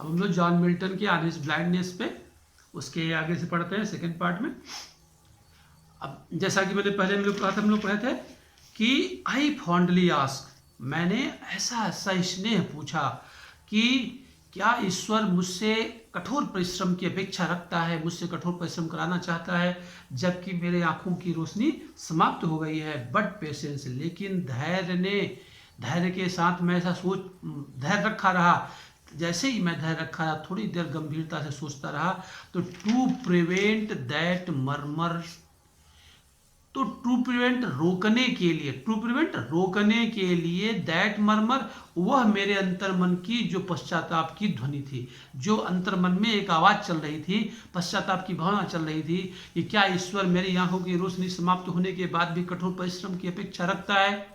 अब हम लोग जॉन मिल्टन के ऑन हिज ब्लाइंडनेस पे उसके आगे से पढ़ते हैं सेकंड पार्ट में। अब जैसा कि मैंने पहले हम लोग पढ़े थे कि आई फॉन्डली आस्क, मैंने ऐसा ऐसा स्नेह पूछा कि क्या ईश्वर मुझसे कठोर परिश्रम की अपेक्षा रखता है, मुझसे कठोर परिश्रम कराना चाहता है जबकि मेरे आंखों की रोशनी समाप्त हो गई है। बट पेशेंस, लेकिन धैर्य के साथ मैं ऐसा धैर्य रखा रहा। जैसे ही मैं धैर्य रखा रहा, थोड़ी देर गंभीरता से सोचता रहा, तो टू प्रिवेंट रोकने के लिए दैट मर्मर, वह मेरे अंतर मन की जो पश्चाताप की ध्वनि थी, जो अंतर मन में एक आवाज चल रही थी, पश्चाताप की भावना चल रही थी कि क्या ईश्वर मेरी आंखों की रोशनी समाप्त होने के बाद भी कठोर परिश्रम की अपेक्षा रखता है।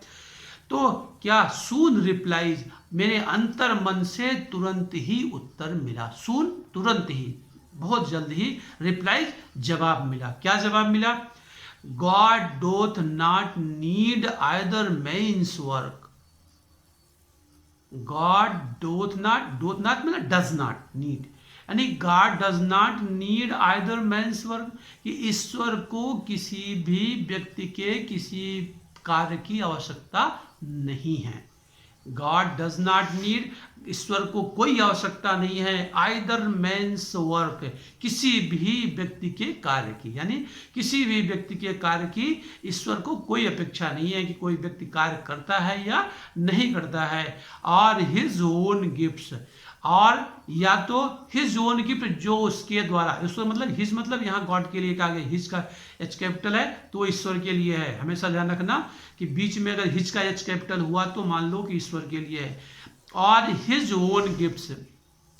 तो क्या सून रिप्लाइज, मेरे अंतर मन से तुरंत ही उत्तर मिला। सून तुरंत ही, बहुत जल्द ही। रिप्लाइज जवाब मिला। क्या जवाब मिला? God doth not need either man's work. God doth not मतलब डज नॉट नीड, यानी God does not need either man's work, कि ईश्वर को किसी भी व्यक्ति के किसी कार्य की आवश्यकता नहीं है। गॉड डज नॉट नीड, ईश्वर को कोई आवश्यकता नहीं है आइदर मैन्स वर्क, किसी भी व्यक्ति के कार्य की, यानी किसी भी व्यक्ति के कार्य की ईश्वर को कोई अपेक्षा नहीं है कि कोई व्यक्ति कार्य करता है या नहीं करता है। और हिज ओन गिफ्ट्स, और या तो हिज ओन गिफ्ट, जो उसके द्वारा, ईश्वर मतलब हिज मतलब यहाँ गॉड के लिए कहा गया, हिज का एच कैपिटल है तो ईश्वर के लिए है। हमेशा ध्यान रखना कि बीच में अगर हिज का एच कैपिटल हुआ तो मान लो कि ईश्वर के लिए है। और हिज ओन गिफ्ट्स,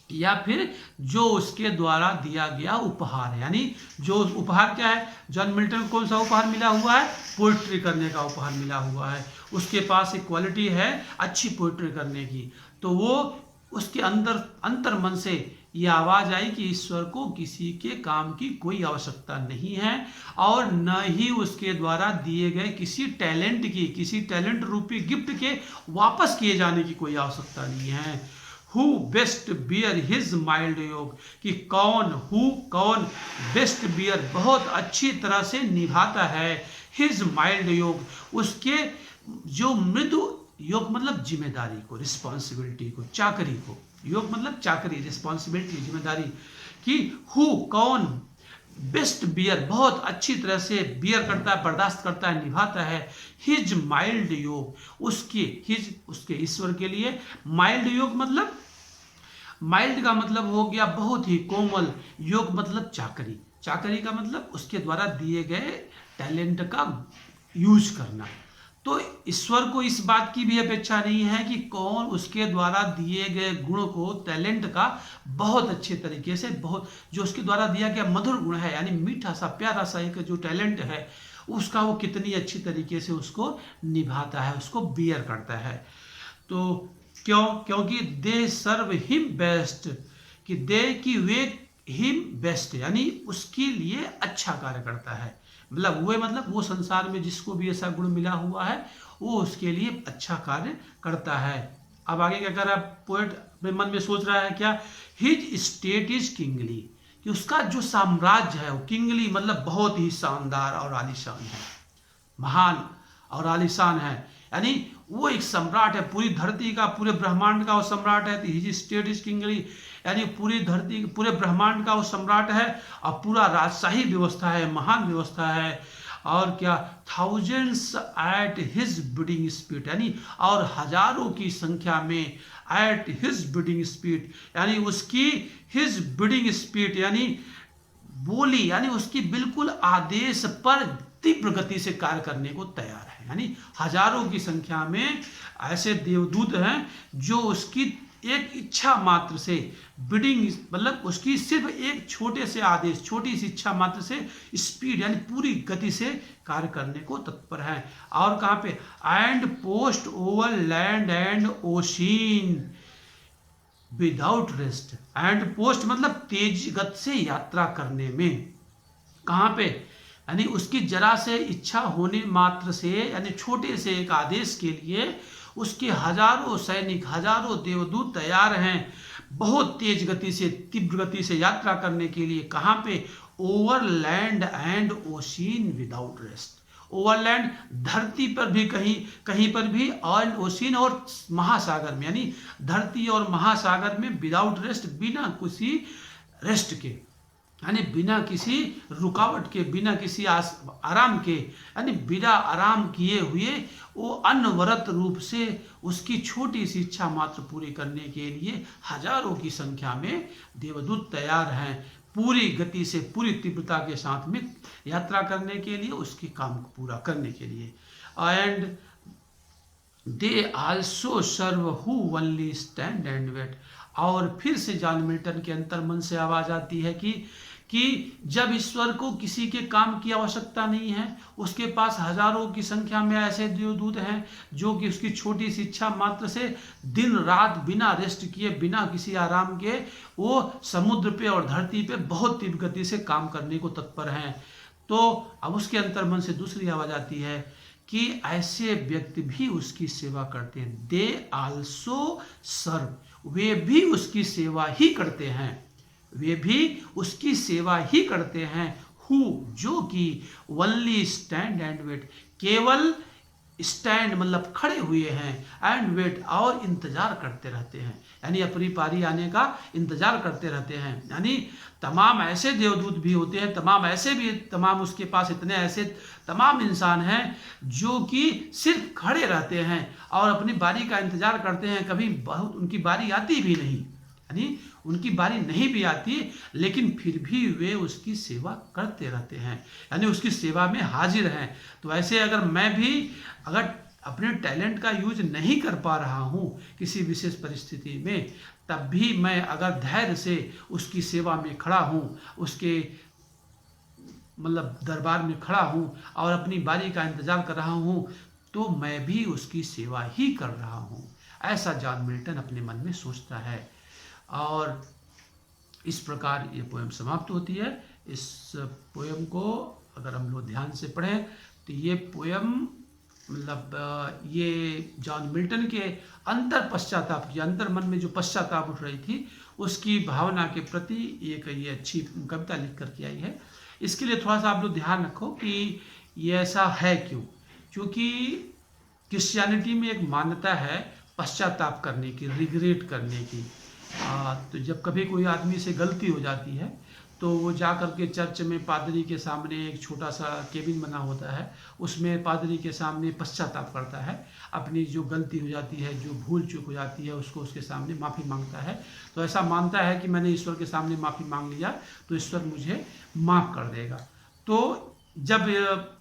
या फिर जो उसके द्वारा दिया गया उपहार है, यानी जो उपहार क्या है, जॉन मिल्टन को कौन सा उपहार मिला हुआ है? पोइट्री करने का उपहार मिला हुआ है। उसके पास एक क्वालिटी है अच्छी पोइट्री करने की, तो वो उसके अंदर अंतर मन से ये आवाज आई कि ईश्वर को किसी के काम की कोई आवश्यकता नहीं है और न ही उसके द्वारा दिए गए किसी टैलेंट रूपी गिफ्ट के वापस किए जाने की कोई आवश्यकता नहीं है। Who best bear his mild yoke, कि कौन बेस्ट बियर बहुत अच्छी तरह से निभाता है हिज माइल्ड योग, उसके जो मृदु, योग मतलब जिम्मेदारी को, रिस्पॉन्सिबिलिटी को, चाकरी को, योग मतलब चाकरी, रिस्पॉन्सिबिलिटी जिम्मेदारी, कि कौन बेस्ट बियर बहुत अच्छी तरह से बियर करता है, बर्दाश्त करता है, निभाता है हिज माइल्ड योग, उसके ईश्वर के लिए। माइल्ड योग मतलब, माइल्ड का मतलब हो गया बहुत ही कोमल, योग मतलब चाकरी का मतलब उसके द्वारा दिए गए टैलेंट का यूज करना। तो ईश्वर को इस बात की भी अपेक्षा नहीं है कि कौन उसके द्वारा दिए गए गुण को, टैलेंट का बहुत अच्छे तरीके से, बहुत जो उसके द्वारा दिया गया मधुर गुण है, यानी मीठा सा प्यारा सा एक जो टैलेंट है, उसका वो कितनी अच्छी तरीके से उसको निभाता है, उसको बियर करता है। तो क्योंकि दे सर्व हिम बेस्ट, कि वे हिम बेस्ट, यानी उसके लिए अच्छा कार्य करता है। मतलब वो संसार में जिसको भी ऐसा गुण मिला हुआ है वो उसके लिए अच्छा कार्य करता है। अब आगे क्या कर रहा है पोएट, अपने मन में सोच रहा है क्या? हिज स्टेट इज किंगली, कि उसका जो साम्राज्य है वो किंगली मतलब बहुत ही शानदार और आलीशान है, महान और आलीशान है, यानी वो एक सम्राट है, पूरी धरती का, पूरे ब्रह्मांड का वो सम्राट है। हिज स्टेट इज किंगली, यानी पूरी धरती, पूरे ब्रह्मांड का वो सम्राट है और पूरा राजशाही व्यवस्था है, महान व्यवस्था है। और क्या? Thousands at his bidding speed, यानी और हजारों की संख्या में एट हिज बिडिंग स्पीड, यानी उसकी हिज बिडिंग स्पीड यानी बोली, यानी उसकी बिल्कुल आदेश पर तीव्र गति से कार्य करने को तैयार है। यानी हजारों की संख्या में ऐसे देवदूत हैं जो उसकी एक इच्छा मात्र से, बिडिंग मतलब उसकी सिर्फ एक छोटे से आदेश, छोटी सी इच्छा मात्र से स्पीड यानी पूरी गति से कार्य करने को तत्पर है। और कहाँ पे? And post over land and ocean without rest. And post मतलब तेज गति से यात्रा करने में, कहाँ पे? यानी उसकी जरा से इच्छा होने मात्र से, यानी छोटे से एक आदेश के लिए उसके हजारों सैनिक, हजारों देवदूत तैयार हैं, बहुत तेज गति से, तीव्र गति से यात्रा करने के लिए, कहाँ पे, over land and ocean without rest. Overland धरती पर भी, कहीं कहीं पर भी, और ओशियन और महासागर में, यानी धरती और महासागर में विदाउट रेस्ट, बिना किसी रेस्ट के, यानी बिना किसी रुकावट के, बिना किसी आराम के, यानी बिना आराम किए हुए वो अनवरत रूप से उसकी छोटी सी इच्छा मात्र पूरी करने के लिए हजारों की संख्या में देवदूत तैयार हैं, पूरी गति से, पूरी तीव्रता के साथ में यात्रा करने के लिए, उसके काम को पूरा करने के लिए। And they also serve who only stand and wait. और फिर से जॉन मिल्टन के अंतर्मन से आवाज आती है कि जब ईश्वर को किसी के काम की आवश्यकता नहीं है, उसके पास हजारों की संख्या में ऐसे देवदूत हैं जो कि उसकी छोटी सी इच्छा मात्र से दिन रात बिना रेस्ट किए, बिना किसी आराम के, वो समुद्र पे और धरती पे बहुत तीव्र गति से काम करने को तत्पर हैं। तो अब उसके अंतर्मन से दूसरी आवाज आती है कि ऐसे व्यक्ति भी उसकी सेवा करते हैं। दे आल्सो सर्व, वे भी उसकी सेवा ही करते हैं, वे भी उसकी सेवा ही करते हैं। हु, जो कि ओनली स्टैंड एंड वेट, केवल स्टैंड मतलब खड़े हुए हैं, एंड वेट और इंतजार करते रहते हैं, यानी अपनी पारी आने का इंतजार करते रहते हैं। यानी तमाम ऐसे देवदूत भी होते हैं, तमाम उसके पास इतने ऐसे तमाम इंसान हैं जो कि सिर्फ खड़े रहते हैं और अपनी बारी का इंतजार करते हैं। कभी बहुत उनकी बारी आती भी नहीं, यानी उनकी बारी नहीं भी आती, लेकिन फिर भी वे उसकी सेवा करते रहते हैं, यानी उसकी सेवा में हाजिर हैं। तो ऐसे अगर अपने टैलेंट का यूज नहीं कर पा रहा हूँ किसी विशेष परिस्थिति में, तब भी मैं अगर धैर्य से उसकी सेवा में खड़ा हूँ, उसके मतलब दरबार में खड़ा हूँ और अपनी बारी का इंतजार कर रहा हूँ, तो मैं भी उसकी सेवा ही कर रहा हूँ। ऐसा जॉन मिल्टन अपने मन में सोचता है। और इस प्रकार ये पोएम समाप्त होती है। इस पोएम को अगर हम लोग ध्यान से पढ़ें तो ये पोएम मतलब ये जॉन मिल्टन के पश्चाताप की, अंतर मन में जो पश्चाताप उठ रही थी, उसकी भावना के प्रति एक ये अच्छी कविता लिख करके आई है। इसके लिए थोड़ा सा आप लोग ध्यान रखो कि ये ऐसा है क्यों, क्योंकि क्रिश्चियनिटी में एक मान्यता है पश्चाताप करने की, रिग्रेट करने की। तो जब कभी कोई आदमी से गलती हो जाती है तो वो जा कर के चर्च में पादरी के सामने, एक छोटा सा केबिन बना होता है, उसमें पादरी के सामने पश्चाताप करता है, अपनी जो गलती हो जाती है, जो भूल चूक हो जाती है, उसको उसके सामने माफ़ी मांगता है। तो ऐसा मानता है कि मैंने ईश्वर के सामने माफ़ी मांग लिया तो ईश्वर मुझे माफ़ कर देगा। तो जब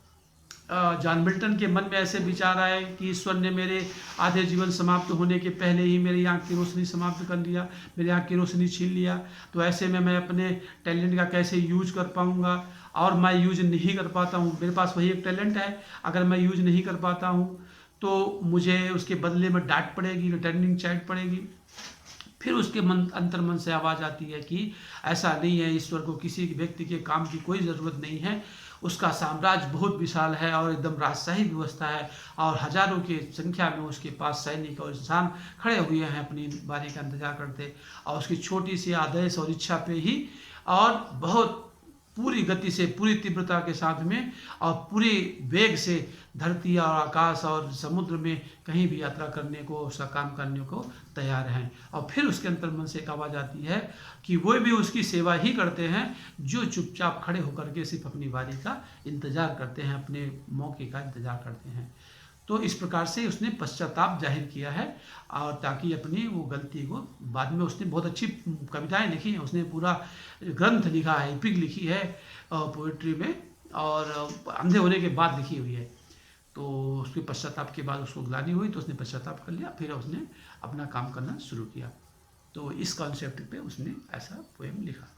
जॉन मिल्टन के मन में ऐसे विचार आए कि ईश्वर ने मेरे आधे जीवन समाप्त होने के पहले ही मेरी आँख की रोशनी समाप्त कर लिया, मेरी आँख की रोशनी छीन लिया, तो ऐसे में मैं अपने टैलेंट का कैसे यूज कर पाऊँगा, और मैं यूज नहीं कर पाता हूँ। मेरे पास वही एक टैलेंट है, अगर मैं यूज नहीं कर पाता हूँ तो मुझे उसके बदले में डांट पड़ेगी, रिटर्निंग चार्ज पड़ेगी। फिर उसके अंतर्मन से आवाज़ आती है कि ऐसा नहीं है, ईश्वर को किसी व्यक्ति के काम की कोई ज़रूरत नहीं है, उसका साम्राज्य बहुत विशाल है और एकदम राजशाही व्यवस्था है, और हजारों की संख्या में उसके पास सैनिक और इंसान खड़े हुए हैं अपनी बारी का इंतजार करते, और उसकी छोटी सी आदेश और इच्छा पे ही और बहुत पूरी गति से, पूरी तीव्रता के साथ में और पूरी वेग से धरती और आकाश और समुद्र में कहीं भी यात्रा करने को, उसका काम करने को तैयार हैं। और फिर उसके अंतर्मन से एक आवाज़ आती है कि वो भी उसकी सेवा ही करते हैं जो चुपचाप खड़े होकर के सिर्फ अपनी बारी का इंतजार करते हैं, अपने मौके का इंतजार करते हैं। तो इस प्रकार से उसने पश्चाताप जाहिर किया है, और ताकि अपनी वो गलती को, बाद में उसने बहुत अच्छी कविताएं लिखी हैं, उसने पूरा ग्रंथ लिखा है, एपिक लिखी है पोइट्री में, और अंधे होने के बाद लिखी हुई है। तो उसके पश्चाताप के बाद उसको ग्लानि हुई तो उसने पश्चाताप कर लिया, फिर उसने अपना काम करना शुरू किया। तो इस कॉन्सेप्ट पे उसने ऐसा पोएम लिखा।